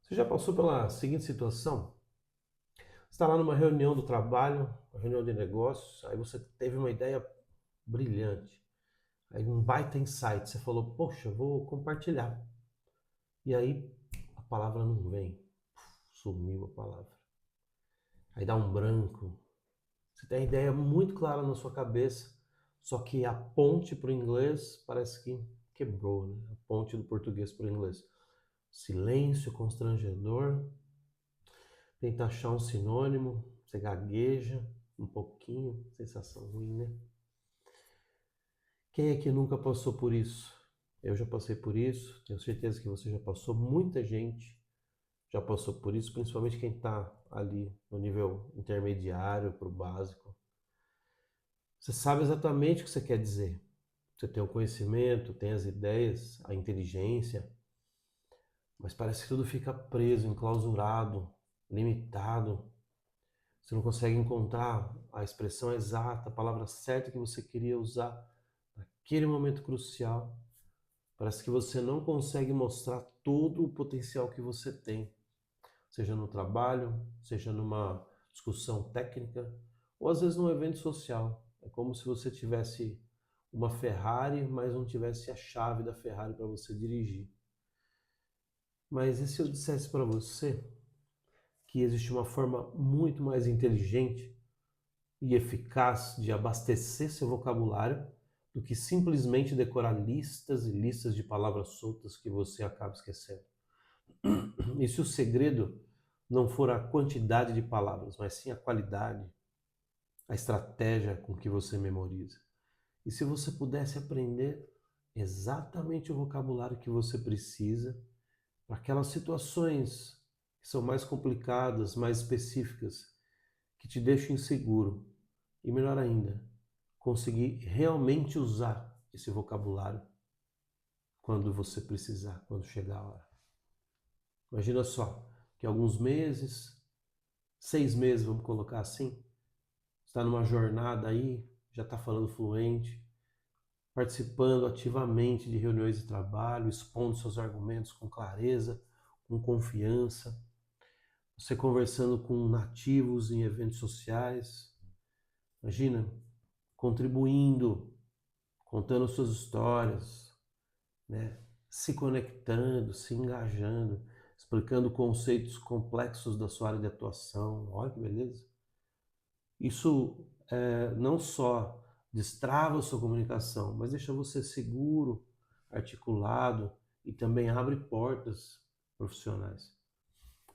Você já passou pela seguinte situação? Você está lá numa reunião do trabalho, uma reunião de negócios, aí você teve uma ideia brilhante, aí um baita insight, você falou, poxa, vou compartilhar. E aí a palavra não vem, sumiu a palavra. Aí dá um branco, você tem a ideia muito clara na sua cabeça, só que a ponte para o inglês parece que quebrou, né? A ponte do português para o inglês. Silêncio constrangedor, tenta achar um sinônimo, você gagueja um pouquinho, sensação ruim, né? Quem é que nunca passou por isso? Eu já passei por isso, tenho certeza que você já passou, muita gente já passou por isso, principalmente quem está ali no nível intermediário para o básico. Você sabe exatamente o que você quer dizer. Você tem o conhecimento, tem as ideias, a inteligência, mas parece que tudo fica preso, enclausurado, limitado. Você não consegue encontrar a expressão exata, a palavra certa que você queria usar naquele momento crucial. Parece que você não consegue mostrar todo o potencial que você tem, seja no trabalho, seja numa discussão técnica, ou às vezes num evento social. É como se você tivesse uma Ferrari, mas não tivesse a chave da Ferrari para você dirigir. Mas e se eu dissesse para você que existe uma forma muito mais inteligente e eficaz de abastecer seu vocabulário do que simplesmente decorar listas e listas de palavras soltas que você acaba esquecendo? E se o segredo não for a quantidade de palavras, mas sim a qualidade, a estratégia com que você memoriza? E se você pudesse aprender exatamente o vocabulário que você precisa para aquelas situações que são mais complicadas, mais específicas, que te deixam inseguro, e melhor ainda, conseguir realmente usar esse vocabulário quando você precisar, quando chegar a hora. Imagina só, que alguns meses, 6 meses, vamos colocar assim, está numa jornada aí, já está falando fluente, participando ativamente de reuniões de trabalho, expondo seus argumentos com clareza, com confiança, você conversando com nativos em eventos sociais, imagina, contribuindo, contando suas histórias, né? Se conectando, se engajando, explicando conceitos complexos da sua área de atuação. Olha que beleza! Isso não só destrava a sua comunicação, mas deixa você seguro, articulado e também abre portas profissionais,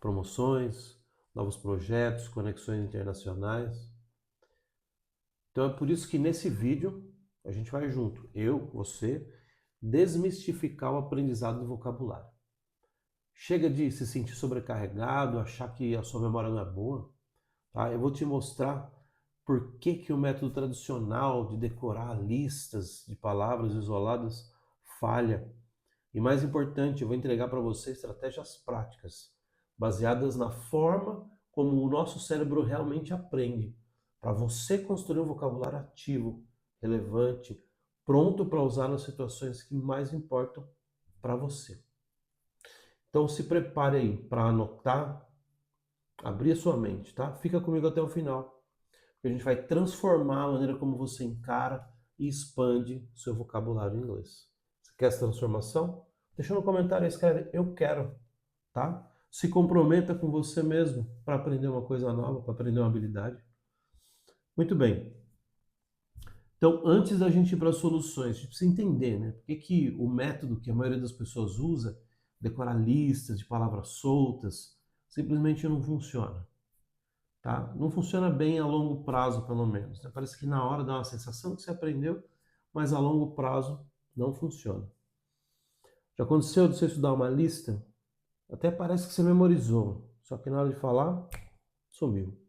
promoções, novos projetos, conexões internacionais. Então é por isso que nesse vídeo a gente vai junto, eu, você, desmistificar o aprendizado do vocabulário. Chega de se sentir sobrecarregado, achar que a sua memória não é boa, tá? Eu vou te mostrar por que que o método tradicional de decorar listas de palavras isoladas falha. E mais importante, eu vou entregar para você estratégias práticas, baseadas na forma como o nosso cérebro realmente aprende, para você construir um vocabulário ativo, relevante, pronto para usar nas situações que mais importam para você. Então se prepare aí para anotar, abrir a sua mente, tá? Fica comigo até o final, porque a gente vai transformar a maneira como você encara e expande o seu vocabulário em inglês. Você quer essa transformação? Deixa no comentário, escreve eu quero, tá? Se comprometa com você mesmo para aprender uma coisa nova, para aprender uma habilidade. Muito bem. Então, antes da gente ir para as soluções, a gente precisa entender, né? Por que que o método que a maioria das pessoas usa, decorar listas de palavras soltas, simplesmente não funciona, tá? Não funciona bem a longo prazo, pelo menos, né? Parece que na hora dá uma sensação que você aprendeu, mas a longo prazo não funciona. Já aconteceu de você estudar uma lista? Até parece que você memorizou, só que na hora de falar, sumiu.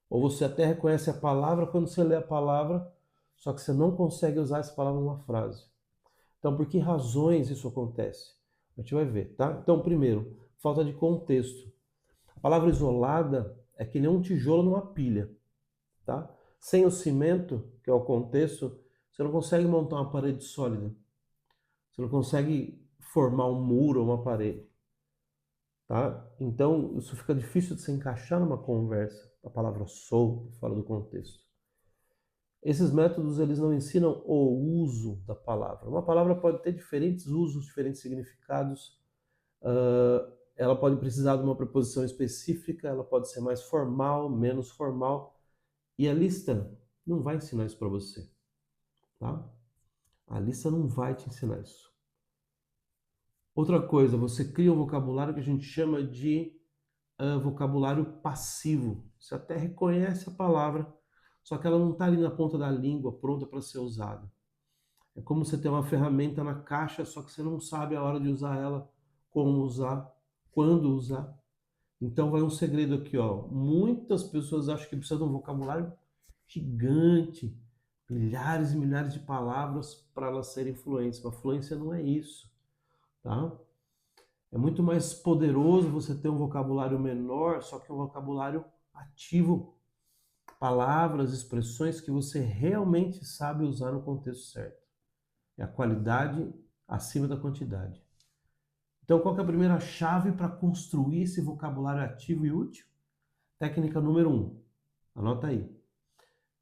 Ou você até reconhece a palavra quando você lê a palavra, só que você não consegue usar essa palavra numa frase. Então, por que razões isso acontece? A gente vai ver, tá? Então, primeiro, falta de contexto. A palavra isolada é que nem um tijolo numa pilha, tá? Sem o cimento, que é o contexto, você não consegue montar uma parede sólida. Você não consegue formar um muro ou uma parede, tá? Então, isso fica difícil de se encaixar numa conversa, a palavra sou, fora do contexto. Esses métodos, eles não ensinam o uso da palavra. Uma palavra pode ter diferentes usos, diferentes significados. Ela pode precisar de uma preposição específica, ela pode ser mais formal, menos formal. E a lista não vai ensinar isso para você, tá? A lista não vai te ensinar isso. Outra coisa, você cria um vocabulário que a gente chama de vocabulário passivo. Você até reconhece a palavra, só que ela não está ali na ponta da língua, pronta para ser usada. É como você ter uma ferramenta na caixa, só que você não sabe a hora de usar ela, como usar, quando usar. Então vai um segredo aqui, ó. Muitas pessoas acham que precisa de um vocabulário gigante, milhares e milhares de palavras para elas serem fluentes. Mas fluência não é isso, tá? É muito mais poderoso você ter um vocabulário menor, só que um vocabulário ativo. Palavras, expressões que você realmente sabe usar no contexto certo. É a qualidade acima da quantidade. Então, qual que é a primeira chave para construir esse vocabulário ativo e útil? Técnica número 1. Anota aí.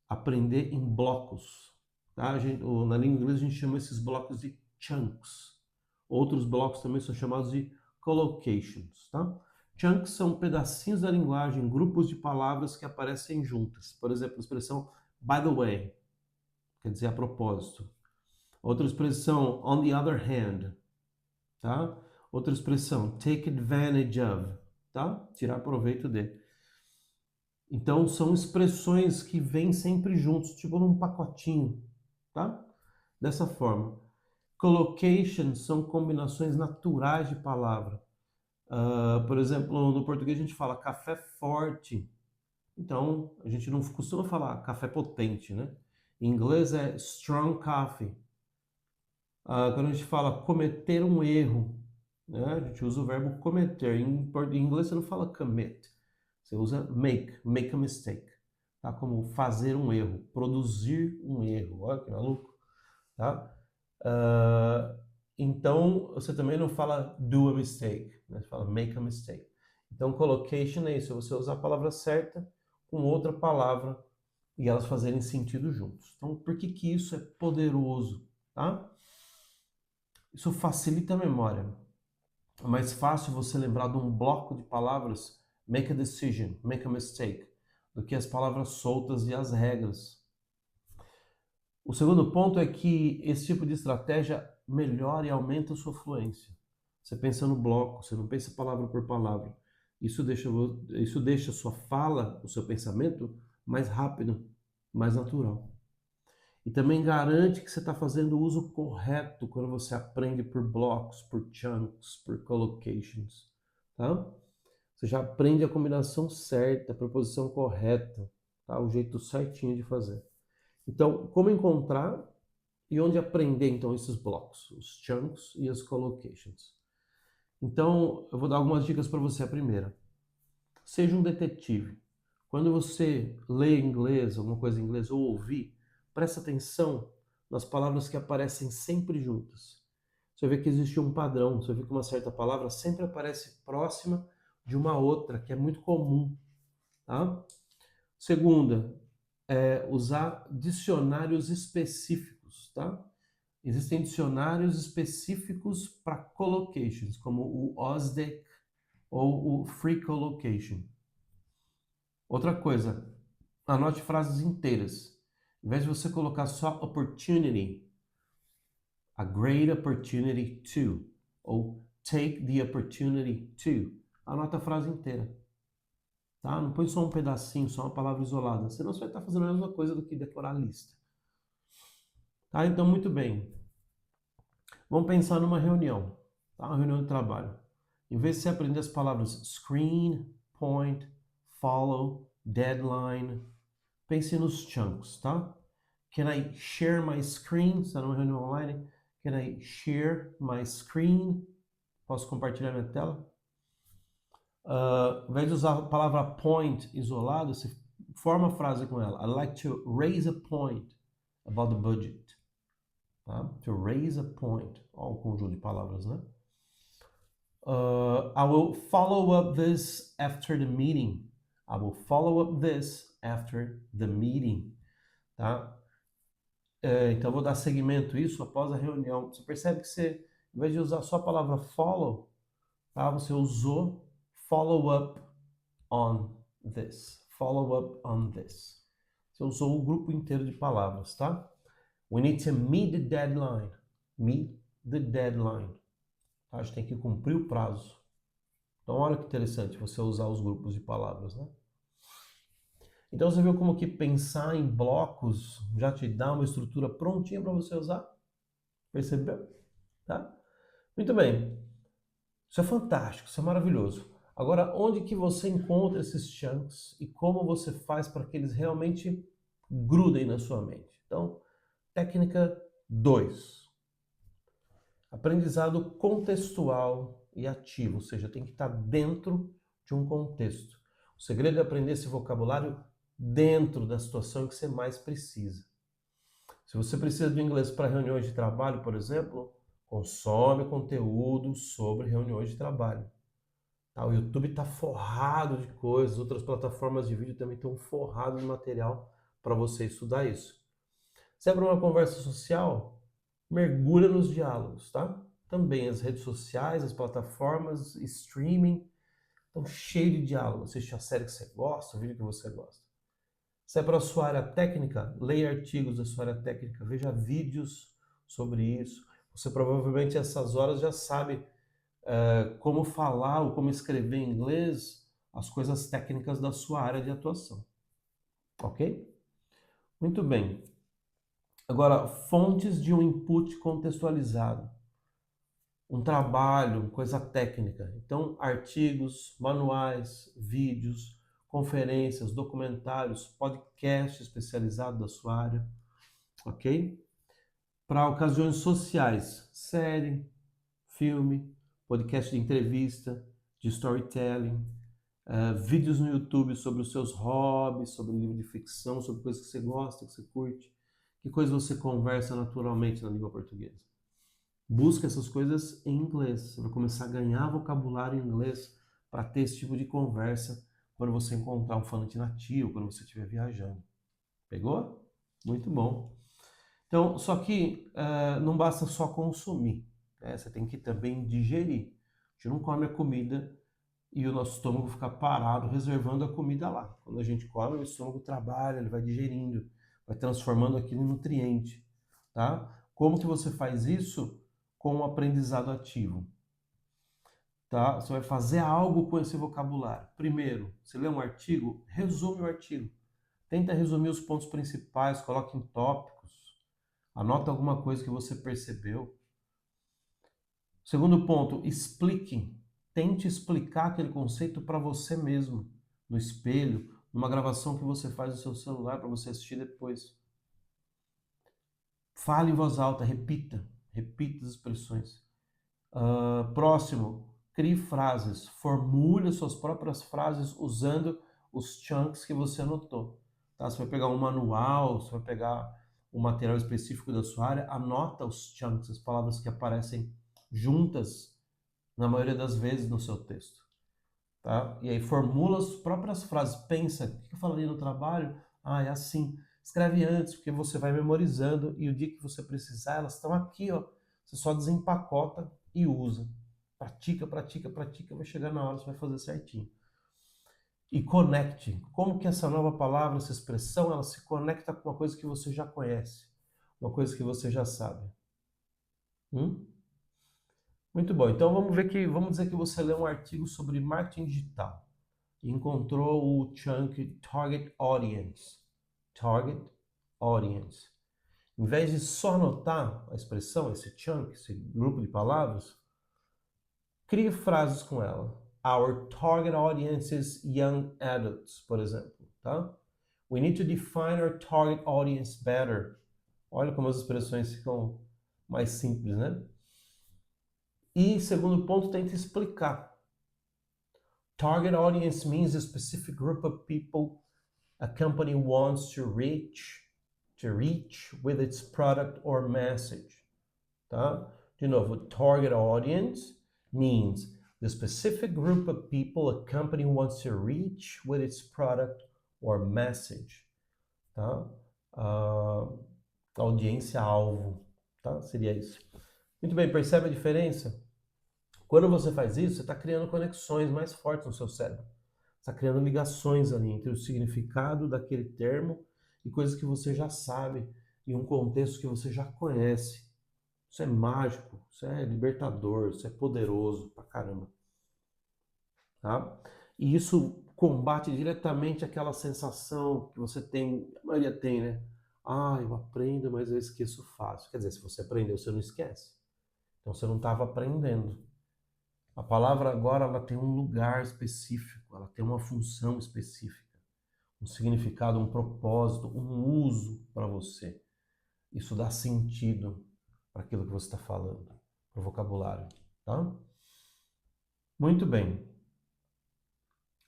Aprender em blocos. Tá? Na língua inglesa a gente chama esses blocos de chunks. Outros blocos também são chamados de collocations. Tá? Chunks são pedacinhos da linguagem, grupos de palavras que aparecem juntas. Por exemplo, a expressão by the way, quer dizer a propósito. Outra expressão, on the other hand. Tá? Outra expressão, take advantage of. Tá? Tirar proveito de. Então, são expressões que vêm sempre juntos, tipo num pacotinho, tá? Dessa forma. Collocations são combinações naturais de palavra. Por exemplo, no português a gente fala café forte. Então, a gente não costuma falar café potente, né? Em inglês é strong coffee. Quando a gente fala cometer um erro, né? A gente usa o verbo cometer. Em inglês você não fala commit. Você usa make a mistake, tá? Como fazer um erro, produzir um erro. Olha que maluco, tá? Então, você também não fala do a mistake, né? Você fala make a mistake. Então, collocation é isso, é você usar a palavra certa com outra palavra e elas fazerem sentido juntos. Então, por que que isso é poderoso, tá? Isso facilita a memória. É mais fácil você lembrar de um bloco de palavras, make a decision, make a mistake, do que as palavras soltas e as regras. O segundo ponto é que esse tipo de estratégia melhora e aumenta a sua fluência. Você pensa no bloco, você não pensa palavra por palavra. Isso deixa a sua fala, o seu pensamento mais rápido, mais natural. E também garante que você está fazendo o uso correto quando você aprende por blocos, por chunks, por collocations, tá? Você já aprende a combinação certa, a preposição correta, tá? O jeito certinho de fazer. Então, como encontrar e onde aprender então esses blocos, os chunks e as collocations? Então, eu vou dar algumas dicas para você. A primeira, seja um detetive. Quando você lê inglês, alguma coisa em inglês ou ouvir, presta atenção nas palavras que aparecem sempre juntas. Você vê que existe um padrão, você vê que uma certa palavra sempre aparece próxima de uma outra, que é muito comum, tá? Segunda, usar dicionários específicos, tá? Existem dicionários específicos para collocations, como o OSDEC ou o Free Collocation. Outra coisa, anote frases inteiras. Em vez de você colocar só opportunity, a great opportunity to, ou take the opportunity to, anota a frase inteira. Tá? Não põe só um pedacinho, só uma palavra isolada, senão você vai estar fazendo a mesma coisa do que decorar a lista. Tá? Então, muito bem. Vamos pensar numa reunião, tá? Uma reunião de trabalho. Em vez de você aprender as palavras screen, point, follow, deadline, pense nos chunks, tá? Can I share my screen? Está numa reunião online. Can I share my screen? Posso compartilhar minha tela? Ao invés de usar a palavra point isolado, você forma a frase com ela. I'd like to raise a point about the budget. Tá? To raise a point. Olha o conjunto de palavras, né? I will follow up this after the meeting. I will follow up this after the meeting, tá? Então, eu vou dar seguimento a isso após a reunião. Você percebe que você, em vez de usar só a palavra follow, tá? Você usou follow up on this. Follow up on this. Você usou o grupo inteiro de palavras, tá? We need to meet the deadline. Meet the deadline. Tá? A gente tem que cumprir o prazo. Então, olha que interessante você usar os grupos de palavras, né? Então, você viu como que pensar em blocos já te dá uma estrutura prontinha para você usar? Percebeu? Tá? Muito bem. Isso é fantástico, isso é maravilhoso. Agora, onde que você encontra esses chunks e como você faz para que eles realmente grudem na sua mente? Então, técnica 2. Aprendizado contextual e ativo, ou seja, tem que estar dentro de um contexto. O segredo é aprender esse vocabulário dentro da situação que você mais precisa. Se você precisa de inglês para reuniões de trabalho, por exemplo, consome conteúdo sobre reuniões de trabalho. Tá? O YouTube está forrado de coisas, outras plataformas de vídeo também estão forradas de material para você estudar isso. Se é para uma conversa social, mergulha nos diálogos, tá? Também as redes sociais, as plataformas, streaming, estão cheios de diálogo. Assiste a série que você gosta, o vídeo que você gosta. Se é para a sua área técnica, leia artigos da sua área técnica, veja vídeos sobre isso. Você provavelmente, essas horas, já sabe como falar ou como escrever em inglês as coisas técnicas da sua área de atuação. Ok? Muito bem. Agora, fontes de um input contextualizado. Um trabalho, coisa técnica. Então, artigos, manuais, vídeos, conferências, documentários, podcast especializado da sua área, ok? Para ocasiões sociais, série, filme, podcast de entrevista, de storytelling, vídeos no YouTube sobre os seus hobbies, sobre livro de ficção, sobre coisas que você gosta, que você curte, que coisas você conversa naturalmente na língua portuguesa. Busca essas coisas em inglês. Você vai começar a ganhar vocabulário em inglês para ter esse tipo de conversa quando você encontrar um falante nativo, quando você estiver viajando. Pegou? Muito bom. Então, só que não basta só consumir, né? Você tem que também digerir. A gente não come a comida e o nosso estômago fica parado reservando a comida lá. Quando a gente come, o estômago trabalha, ele vai digerindo, vai transformando aquilo em nutriente, tá? Como que você faz isso? Com o aprendizado ativo, tá? Você vai fazer algo com esse vocabulário. Primeiro, você lê um artigo, resume o artigo. Tenta resumir os pontos principais, coloque em tópicos, anota alguma coisa que você percebeu. Segundo ponto, explique. Tente explicar aquele conceito para você mesmo, no espelho, numa gravação que você faz no seu celular para você assistir depois. Fale em voz alta, repita as expressões. Próximo, crie frases, formule suas próprias frases usando os chunks que você anotou. Tá? Você vai pegar um manual, você vai pegar um material específico da sua área, anota os chunks, as palavras que aparecem juntas na maioria das vezes no seu texto. Tá? E aí formula as próprias frases, pensa, o que eu falaria no trabalho? Ah, é assim. Escreve antes, porque você vai memorizando e o dia que você precisar, elas estão aqui, ó. Você só desempacota e usa. Pratica, pratica, pratica, vai chegar na hora, você vai fazer certinho. E conecte. Como que essa nova palavra, essa expressão, ela se conecta com uma coisa que você já conhece, uma coisa que você já sabe. Muito bom. Então vamos dizer que você lê um artigo sobre marketing digital e encontrou o chunk Target Audience. Target Audience. Em vez de só anotar a expressão, esse chunk, esse grupo de palavras, crie frases com ela. Our target audience is young adults, por exemplo, tá? We need to define our target audience better. Olha como as expressões ficam mais simples, né? E segundo ponto, tente explicar. Target audience means a specific group of people a company wants to reach with its product or message. Tá? De novo, target audience means The specific group of people a company wants to reach with its product or message. Tá? Audiência-alvo. Tá? Seria isso. Muito bem, percebe a diferença? Quando você faz isso, você está criando conexões mais fortes no seu cérebro. Você está criando ligações ali entre o significado daquele termo e coisas que você já sabe, em um contexto que você já conhece. Isso é mágico, isso é libertador, isso é poderoso pra caramba. Tá? E isso combate diretamente aquela sensação que você tem, a maioria tem, né? Ah, eu aprendo, mas eu esqueço fácil. Quer dizer, se você aprendeu, você não esquece. Então você não estava aprendendo. A palavra agora ela tem um lugar específico, ela tem uma função específica, um significado, um propósito, um uso para você. Isso dá sentido para aquilo que você está falando, para o vocabulário, tá? Muito bem.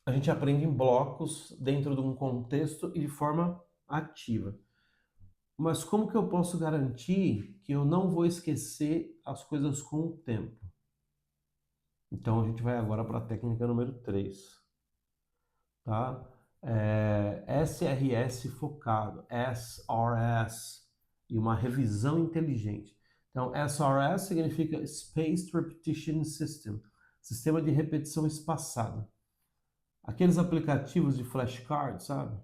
A gente aprende em blocos, dentro de um contexto e de forma ativa. Mas como que eu posso garantir que eu não vou esquecer as coisas com o tempo? Então a gente vai agora para a técnica número 3, tá? SRS focado, SRS, e uma revisão inteligente. Então, SRS significa Spaced Repetition System, sistema de repetição espaçada. Aqueles aplicativos de flashcards, sabe?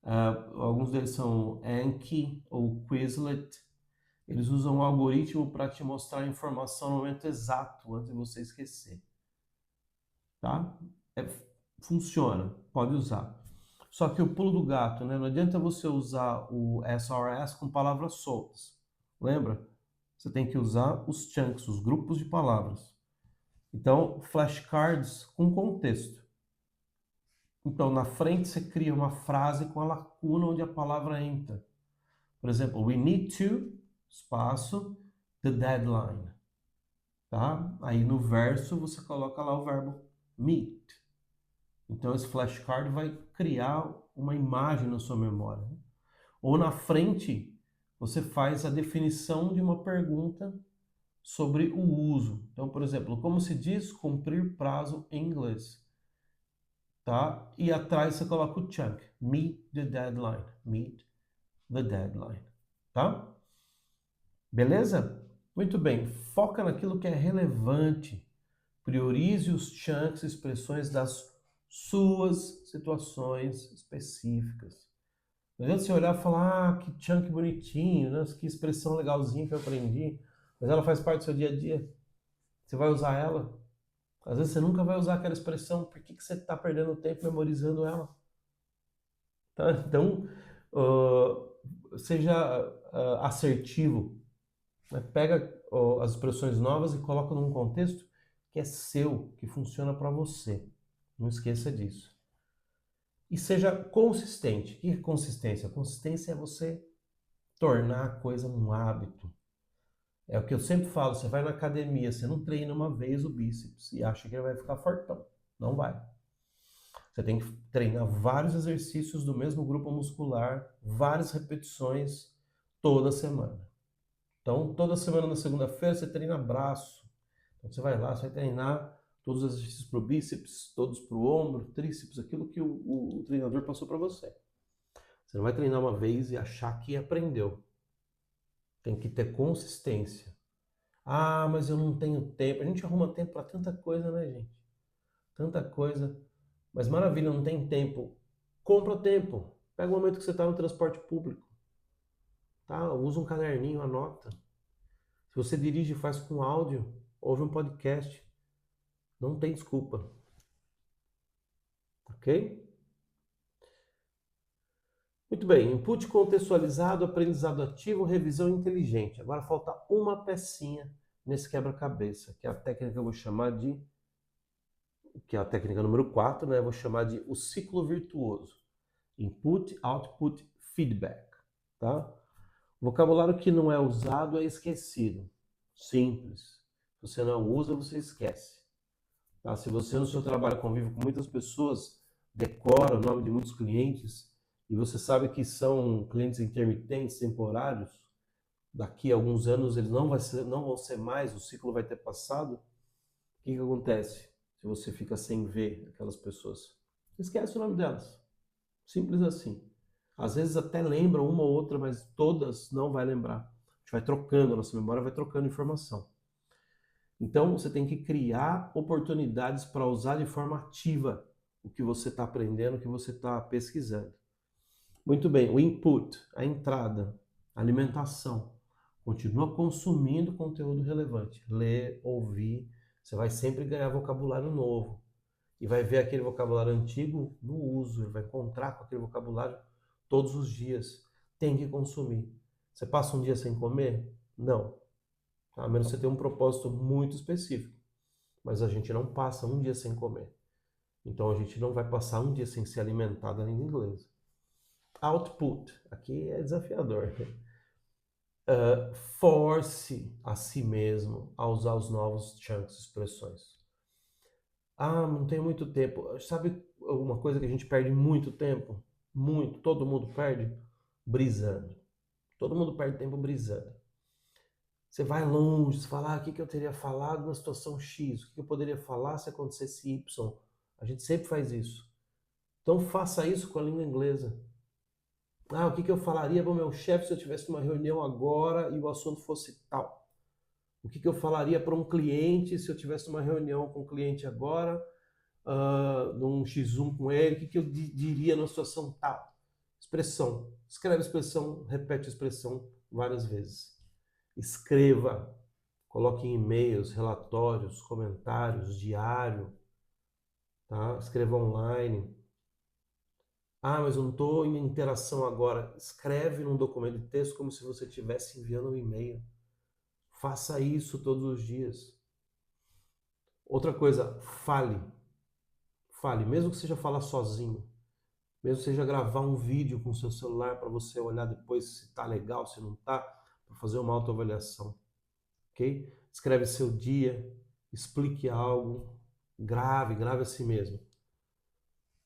Alguns deles são Anki ou Quizlet. Eles usam um algoritmo para te mostrar a informação no momento exato, antes de você esquecer. Tá? Funciona, pode usar. Só que o pulo do gato, né? Não adianta você usar o SRS com palavras soltas. Lembra? Você tem que usar os chunks, os grupos de palavras. Então, flashcards com contexto. Então, na frente você cria uma frase com a lacuna onde a palavra entra. Por exemplo, we need to, espaço, the deadline. Tá? Aí no verso você coloca lá o verbo meet. Então esse flashcard vai criar uma imagem na sua memória. Ou na frente você faz a definição de uma pergunta sobre o uso. Então, por exemplo, como se diz cumprir prazo em inglês? Tá? E atrás você coloca o chunk, meet the deadline, meet the deadline, tá? Beleza? Muito bem, foca naquilo que é relevante, priorize os chunks, expressões das suas situações específicas. Não adianta você olhar e falar, ah, que chunk bonitinho, né? Que expressão legalzinha que eu aprendi, mas ela faz parte do seu dia a dia. Você vai usar ela? Às vezes você nunca vai usar aquela expressão, por que você está perdendo tempo memorizando ela? Tá? Então, seja assertivo, né? Pega as expressões novas e coloca num contexto que é seu, que funciona para você. Não esqueça disso. E seja consistente. O que é consistência? Consistência é você tornar a coisa um hábito. É o que eu sempre falo, você vai na academia, você não treina uma vez o bíceps e acha que ele vai ficar fortão. Não vai. Você tem que treinar vários exercícios do mesmo grupo muscular, várias repetições toda semana. Então, toda semana na segunda-feira você treina braço. Então, você vai lá, você vai treinar todos os exercícios para o bíceps, todos para o ombro, tríceps, aquilo que o treinador passou para você. Você não vai treinar uma vez e achar que aprendeu. Tem que ter consistência. Ah, mas eu não tenho tempo. A gente arruma tempo para tanta coisa, né, gente? Tanta coisa. Mas maravilha, não tem tempo. Compra tempo. Pega o momento que você está no transporte público. Tá? Usa um caderninho, anota. Se você dirige, faz com áudio. Ouve um podcast. Não tem desculpa. Ok? Muito bem. Input contextualizado, aprendizado ativo, revisão inteligente. Agora falta uma pecinha nesse quebra-cabeça, que é a técnica que eu vou chamar de... que é a técnica número 4, né? Eu vou chamar de o ciclo virtuoso. Input, output, feedback. Tá? O vocabulário que não é usado é esquecido. Simples. Se você não usa, você esquece. Tá? Se você no seu trabalho convive com muitas pessoas, decora o nome de muitos clientes, e você sabe que são clientes intermitentes, temporários, daqui a alguns anos eles não vão ser mais, o ciclo vai ter passado, o que acontece se você fica sem ver aquelas pessoas? Esquece o nome delas. Simples assim. Às vezes até lembra uma ou outra, mas todas não vai lembrar. A gente vai trocando, a nossa memória vai trocando informação. Então você tem que criar oportunidades para usar de forma ativa o que você está aprendendo, o que você está pesquisando. Muito bem, o input, a entrada, a alimentação. Continua consumindo conteúdo relevante. Ler, ouvir, você vai sempre ganhar vocabulário novo. E vai ver aquele vocabulário antigo no uso, ele vai encontrar com aquele vocabulário todos os dias. Tem que consumir. Você passa um dia sem comer? Não. A menos que você tenha um propósito muito específico. Mas a gente não passa um dia sem comer. Então a gente não vai passar um dia sem se alimentar da língua inglesa. Output. Aqui é desafiador. Force a si mesmo a usar os novos chunks, expressões. Ah, não tenho muito tempo. Sabe uma coisa que a gente perde muito tempo? Muito, todo mundo perde? Brisando. Todo mundo perde tempo brisando. Você vai longe, você fala, o que eu teria falado na situação X? O que eu poderia falar se acontecesse Y? A gente sempre faz isso. Então faça isso com a língua inglesa. Ah, o que eu falaria para o meu chefe se eu tivesse uma reunião agora e o assunto fosse tal? O que eu falaria para um cliente se eu tivesse uma reunião com o cliente agora, num X1 com ele? O que eu diria numa situação tal? Expressão. Escreve expressão, repete expressão várias vezes. Escreva. Coloque em e-mails, relatórios, comentários, diário. Tá? Escreva online. Ah, mas eu não estou em interação agora. Escreve num documento de texto como se você estivesse enviando um e-mail. Faça isso todos os dias. Outra coisa, fale. Fale, mesmo que seja falar sozinho. Mesmo que seja gravar um vídeo com o seu celular para você olhar depois se está legal, se não está, para fazer uma autoavaliação. Ok? Escreve seu dia, explique algo, grave a si mesmo.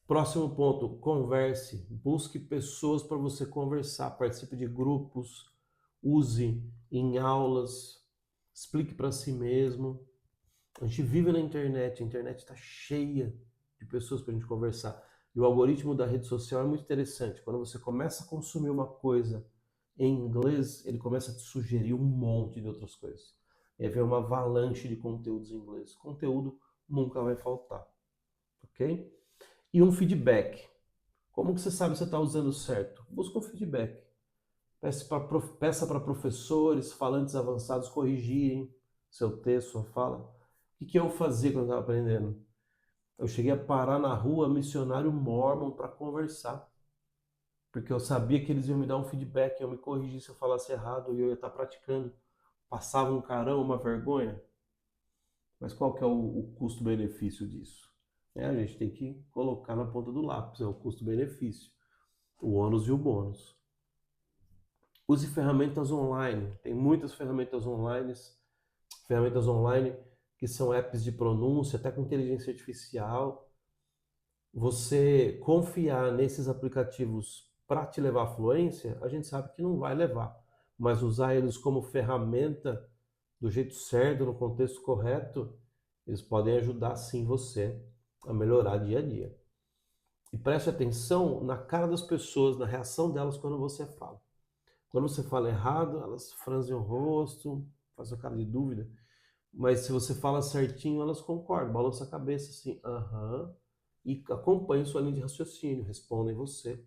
Próximo ponto, converse. Busque pessoas para você conversar. Participe de grupos. Use em aulas. Explique para si mesmo. A gente vive na internet. A internet está cheia de pessoas para a gente conversar. E o algoritmo da rede social é muito interessante. Quando você começa a consumir uma coisa em inglês, ele começa a te sugerir um monte de outras coisas. E aí vem uma avalanche de conteúdos em inglês. Conteúdo nunca vai faltar. Ok? E um feedback. Como que você sabe se você está usando certo? Busca um feedback. Peça para professores, falantes avançados corrigirem seu texto, sua fala. O que eu fazia quando eu estava aprendendo? Eu cheguei a parar na rua missionário Mormon para conversar. Porque eu sabia que eles iam me dar um feedback, iam me corrigir se eu falasse errado e eu ia estar praticando. Passava um carão, uma vergonha. Mas qual que é o custo-benefício disso? A gente tem que colocar na ponta do lápis, é o custo-benefício, o ônus e o bônus. Use ferramentas online, tem muitas ferramentas online que são apps de pronúncia, até com inteligência artificial. Você confiar nesses aplicativos para te levar à fluência, a gente sabe que não vai levar, mas usar eles como ferramenta do jeito certo, no contexto correto, eles podem ajudar sim você a melhorar dia a dia. E preste atenção na cara das pessoas, na reação delas quando você fala. Quando você fala errado, elas franzem o rosto, fazem a cara de dúvida. Mas se você fala certinho, elas concordam, balançam a cabeça assim, aham, e acompanham sua linha de raciocínio, respondem você.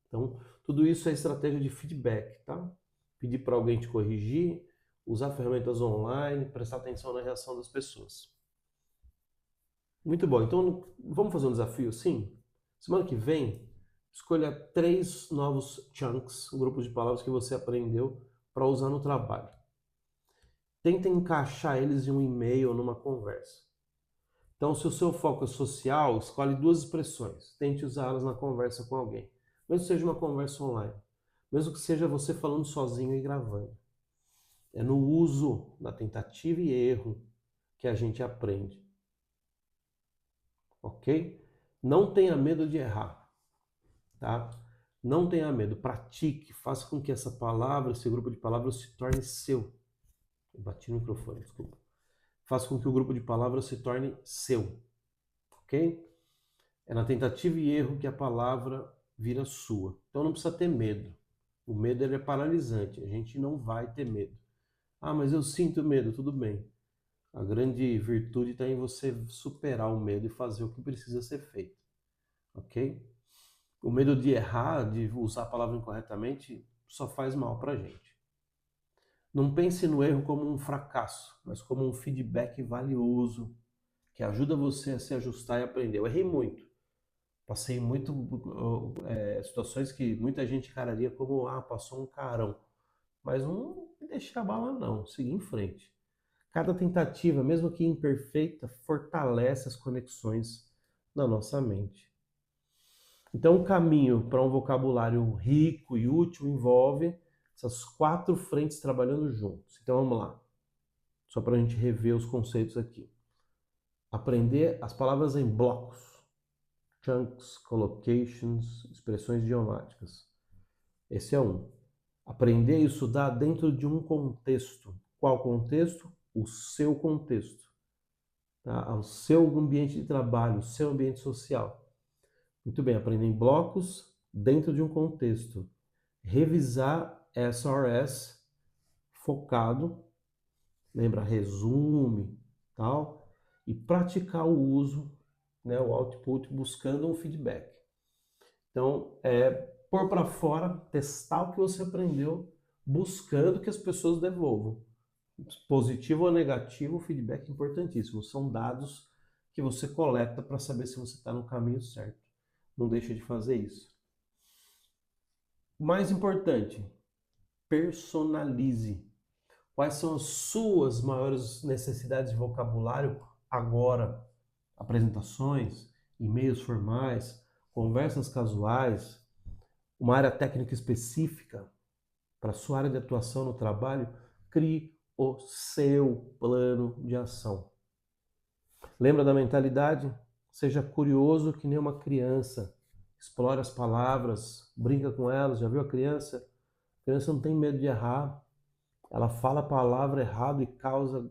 Então, tudo isso é estratégia de feedback, tá? Pedir para alguém te corrigir, usar ferramentas online, prestar atenção na reação das pessoas. Muito bom, então vamos fazer um desafio, sim? Semana que vem, escolha 3 novos chunks, grupos de palavras que você aprendeu para usar no trabalho. Tenta encaixar eles em um e-mail ou numa conversa. Então, se o seu foco é social, escolhe 2 expressões. Tente usá-las na conversa com alguém. Mesmo que seja uma conversa online. Mesmo que seja você falando sozinho e gravando. É no uso, na tentativa e erro, que a gente aprende. Ok? Não tenha medo de errar. Tá? Não tenha medo, pratique, faça com que essa palavra, esse grupo de palavras se torne seu. Eu bati no microfone, desculpa. faz com que o grupo de palavras se torne seu, ok? É na tentativa e erro que a palavra vira sua. Então não precisa ter medo. O medo ele é paralisante, a gente não vai ter medo. Ah, mas eu sinto medo, tudo bem. A grande virtude está em você superar o medo e fazer o que precisa ser feito, ok? O medo de errar, de usar a palavra incorretamente, só faz mal para a gente. Não pense no erro como um fracasso, mas como um feedback valioso, que ajuda você a se ajustar e aprender. Eu errei muito. Passei situações que muita gente encararia como, passou um carão. Mas não me deixei abalar não, segui em frente. Cada tentativa, mesmo que imperfeita, fortalece as conexões na nossa mente. Então, o caminho para um vocabulário rico e útil envolve essas 4 frentes trabalhando juntos. Então, vamos lá. Só para a gente rever os conceitos aqui. Aprender as palavras em blocos, chunks, collocations, expressões idiomáticas. Esse é um. Aprender e estudar dentro de um contexto. Qual contexto? O seu contexto. Tá? O seu ambiente de trabalho, o seu ambiente social. Muito bem, aprender em blocos dentro de um contexto. Revisar SRS focado, lembra, resume, tal, e praticar o uso, né, o output, buscando um feedback. Então, pôr para fora, testar o que você aprendeu, buscando que as pessoas devolvam. Positivo ou negativo, o feedback é importantíssimo. São dados que você coleta para saber se você está no caminho certo. Não deixa de fazer isso. Mais importante, personalize. Quais são as suas maiores necessidades de vocabulário agora? Apresentações, e-mails formais, conversas casuais, uma área técnica específica para a sua área de atuação no trabalho. Crie o seu plano de ação. Lembra da mentalidade? Seja curioso que nem uma criança. Explore as palavras, brinca com elas. Já viu a criança? A criança não tem medo de errar. Ela fala a palavra errado e causa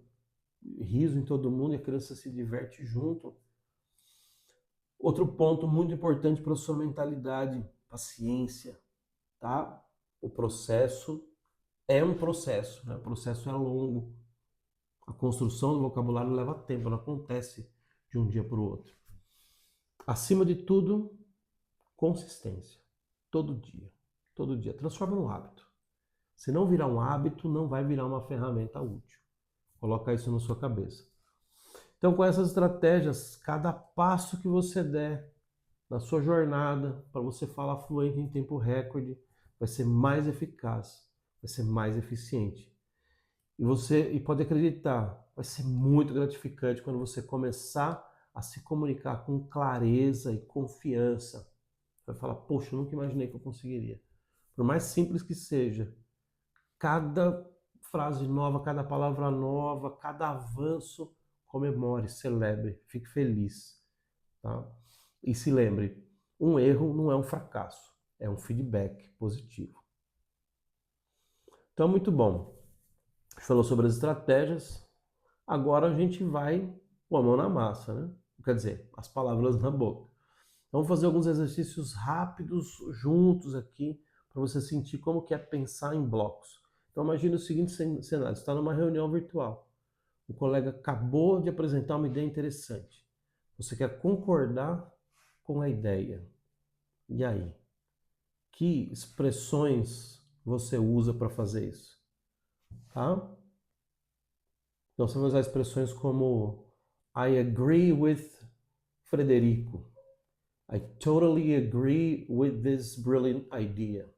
riso em todo mundo e a criança se diverte junto. Outro ponto muito importante para a sua mentalidade, paciência, tá? O processo é um processo, né? O processo é longo. A construção do vocabulário leva tempo, não acontece de um dia para o outro. Acima de tudo, consistência. Todo dia. Todo dia. Transforma num hábito. Se não virar um hábito, não vai virar uma ferramenta útil. Coloca isso na sua cabeça. Então, com essas estratégias, cada passo que você der na sua jornada para você falar fluente em tempo recorde vai ser mais eficaz, vai ser mais eficiente. E pode acreditar, vai ser muito gratificante quando você começar a se comunicar com clareza e confiança. Vai falar, poxa, eu nunca imaginei que eu conseguiria. Por mais simples que seja, cada frase nova, cada palavra nova, cada avanço, comemore, celebre, fique feliz. Tá? E se lembre, um erro não é um fracasso, é um feedback positivo. Então, muito bom. A gente falou sobre as estratégias, agora a gente vai com a mão na massa, né? Quer dizer, as palavras na boca. Vamos fazer alguns exercícios rápidos juntos aqui para você sentir como que é pensar em blocos. Então imagine o seguinte cenário, você está numa reunião virtual. O colega acabou de apresentar uma ideia interessante. Você quer concordar com a ideia. E aí? Que expressões você usa para fazer isso? Tá? Então você vai usar expressões como I agree with Frederico. I totally agree with this brilliant idea.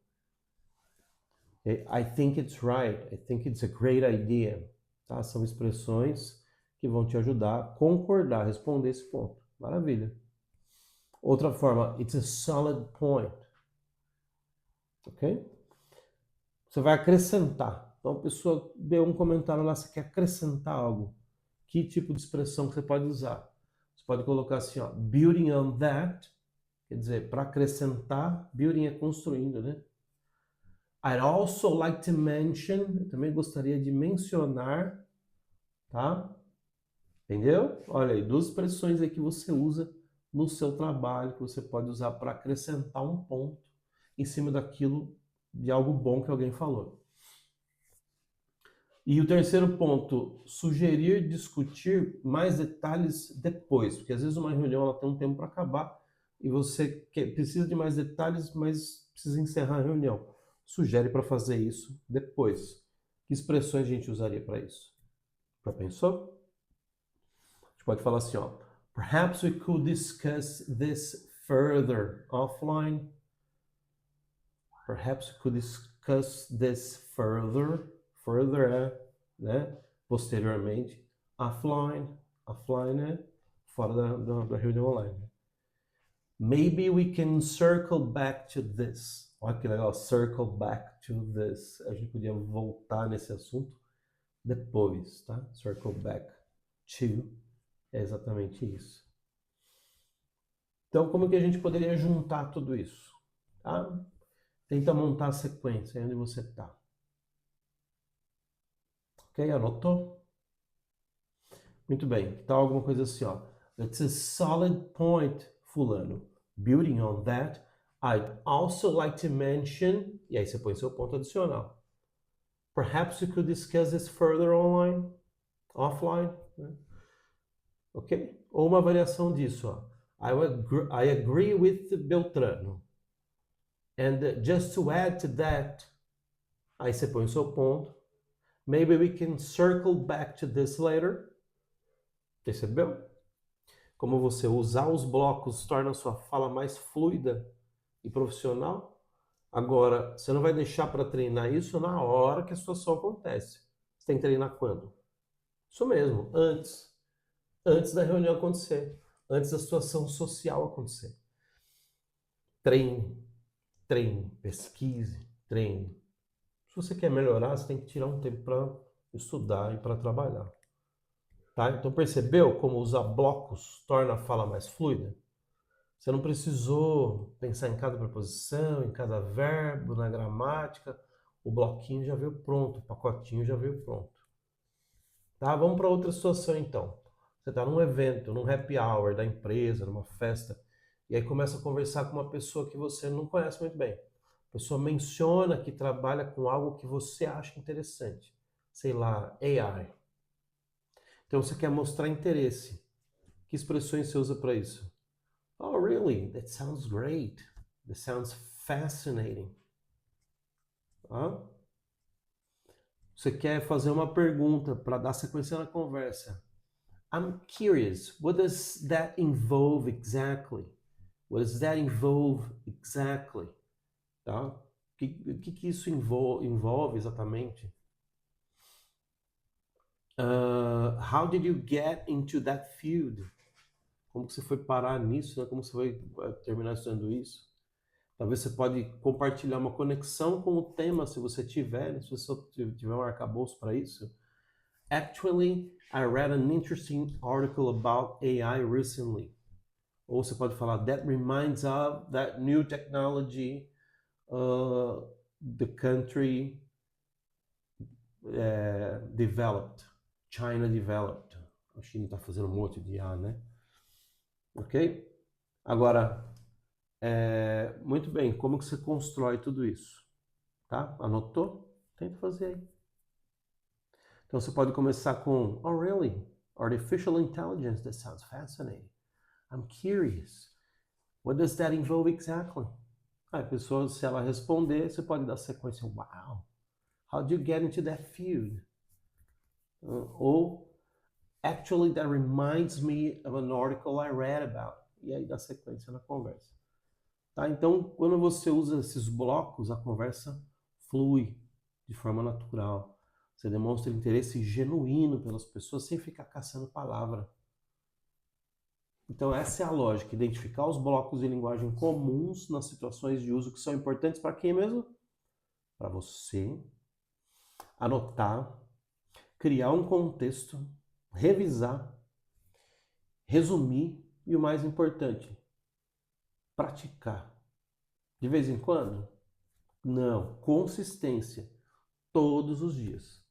I think it's right. I think it's a great idea. Tá? São expressões que vão te ajudar a concordar, a responder esse ponto. Maravilha. Outra forma, it's a solid point. Ok? Você vai acrescentar. Então a pessoa deu um comentário lá, você quer acrescentar algo. Que tipo de expressão que você pode usar? Você pode colocar assim, ó, building on that. Quer dizer, para acrescentar, building é construindo, né? I'd also like to mention, eu também gostaria de mencionar, tá? Entendeu? Olha aí, duas expressões aí que você usa no seu trabalho, que você pode usar para acrescentar um ponto em cima daquilo, de algo bom que alguém falou. E o terceiro ponto, sugerir discutir mais detalhes depois, porque às vezes uma reunião ela tem um tempo para acabar e você precisa de mais detalhes, mas precisa encerrar a reunião. Sugere para fazer isso depois. Que expressões a gente usaria para isso? Já pensou? A gente pode falar assim, ó. Perhaps we could discuss this further offline. Perhaps we could discuss this further. Further é, né? Posteriormente. Offline. Offline é fora da reunião online. Maybe we can circle back to this. Olha que legal, circle back to this. A gente podia voltar nesse assunto depois, tá? Circle back to é exatamente isso. Então, como que a gente poderia juntar tudo isso? Tá? Tenta montar a sequência onde você está. Ok? Anotou? Muito bem. Então, alguma coisa assim, ó. That's a solid point, fulano. Building on that, I'd also like to mention... E aí você põe seu ponto adicional. Perhaps we could discuss this further online, offline. Né? Ok? Ou uma variação disso, ó. I agree with Beltrano. And just to add to that, aí você põe o seu ponto. Maybe we can circle back to this later. Percebeu? Como você usar os blocos torna a sua fala mais fluida e profissional. Agora, você não vai deixar para treinar isso na hora que a situação acontece. Você tem que treinar quando? Isso mesmo, antes. Antes da reunião acontecer. Antes da situação social acontecer. Treine, treine, pesquise, treine. Se você quer melhorar, você tem que tirar um tempo para estudar e para trabalhar. Tá? Então percebeu como usar blocos torna a fala mais fluida? Você não precisou pensar em cada preposição, em cada verbo, na gramática. O bloquinho já veio pronto, o pacotinho já veio pronto. Tá? Vamos para outra situação então. Você está num evento, num happy hour da empresa, numa festa, e aí começa a conversar com uma pessoa que você não conhece muito bem. A pessoa menciona que trabalha com algo que você acha interessante. Sei lá, AI. Então você quer mostrar interesse. Que expressões você usa para isso? Oh, really? That sounds great. That sounds fascinating. Ah? Você quer fazer uma pergunta para dar sequência na conversa. I'm curious, what does that involve exactly? What does that involve exactly? Tá? O que isso envolve exatamente? How did you get into that field? Como que você foi parar nisso? Né? Como você foi terminar estudando isso? Talvez você pode compartilhar uma conexão com o tema, se você tiver, né? Se você tiver um arcabouço para isso. Actually, I read an interesting article about AI recently. Ou você pode falar, that reminds of that new technology the country developed. China developed. A China está fazendo um monte de IA, né? Ok? Agora, muito bem, como que você constrói tudo isso? Tá? Anotou? Tenta fazer aí. Então você pode começar com, oh really? Artificial intelligence, that sounds fascinating. I'm curious. What does that involve exactly? A pessoa, se ela responder, você pode dar sequência, wow. How do you get into that field? Ou, actually, that reminds me of an article I read about. E aí dá sequência na conversa. Tá? Então, quando você usa esses blocos, a conversa flui de forma natural. Você demonstra interesse genuíno pelas pessoas sem ficar caçando palavra. Então essa é a lógica, identificar os blocos de linguagem comuns nas situações de uso que são importantes para quem mesmo? Para você. Anotar, criar um contexto, revisar, resumir e o mais importante, praticar. De vez em quando? Não, consistência, todos os dias.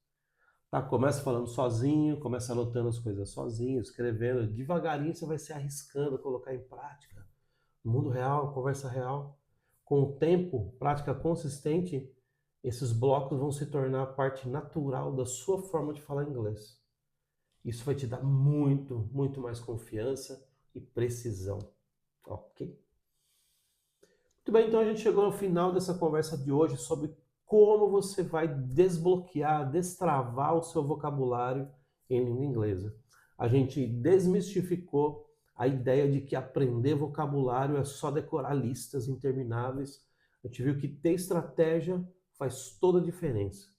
Tá? Começa falando sozinho, começa anotando as coisas sozinho, escrevendo. Devagarinho você vai se arriscando a colocar em prática. No mundo real, conversa real. Com o tempo, prática consistente, esses blocos vão se tornar parte natural da sua forma de falar inglês. Isso vai te dar muito, muito mais confiança e precisão. Ok? Muito bem, então a gente chegou ao final dessa conversa de hoje sobre como você vai desbloquear, destravar o seu vocabulário em língua inglesa. A gente desmistificou a ideia de que aprender vocabulário é só decorar listas intermináveis. A gente viu que ter estratégia faz toda a diferença.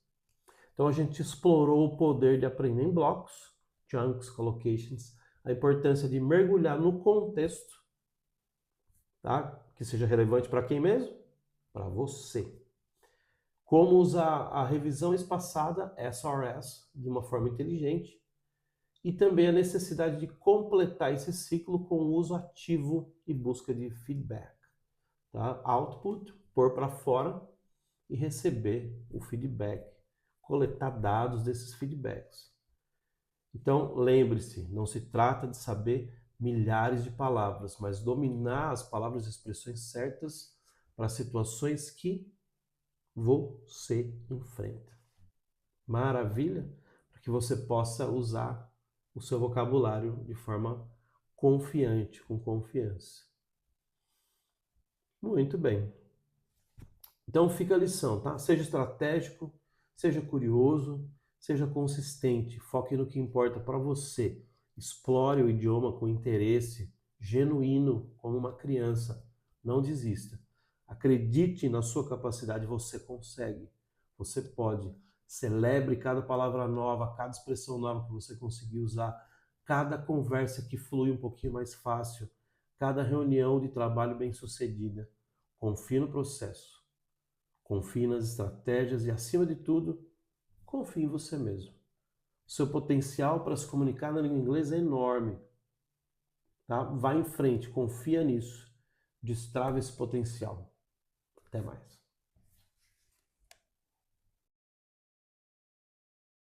Então a gente explorou o poder de aprender em blocos, chunks, collocations, a importância de mergulhar no contexto, tá? Que seja relevante para quem mesmo? Para você. Como usar a revisão espaçada, SRS, de uma forma inteligente, e também a necessidade de completar esse ciclo com o uso ativo e busca de feedback. Tá? Output, pôr para fora e receber o feedback, coletar dados desses feedbacks. Então, lembre-se, não se trata de saber milhares de palavras, mas dominar as palavras e expressões certas para situações que você enfrenta. Maravilha? Para que você possa usar o seu vocabulário de forma confiante, com confiança. Muito bem. Então fica a lição, tá? Seja estratégico, seja curioso, seja consistente, foque no que importa para você. Explore o idioma com interesse, genuíno, como uma criança. Não desista. Acredite na sua capacidade, você consegue. Você pode. Celebre cada palavra nova, cada expressão nova que você conseguir usar, cada conversa que flui um pouquinho mais fácil, cada reunião de trabalho bem-sucedida. Confie no processo. Confie nas estratégias e, acima de tudo, confie em você mesmo. Seu potencial para se comunicar na língua inglesa é enorme. Tá? Vá em frente, confia nisso. Destrave esse potencial. Até mais.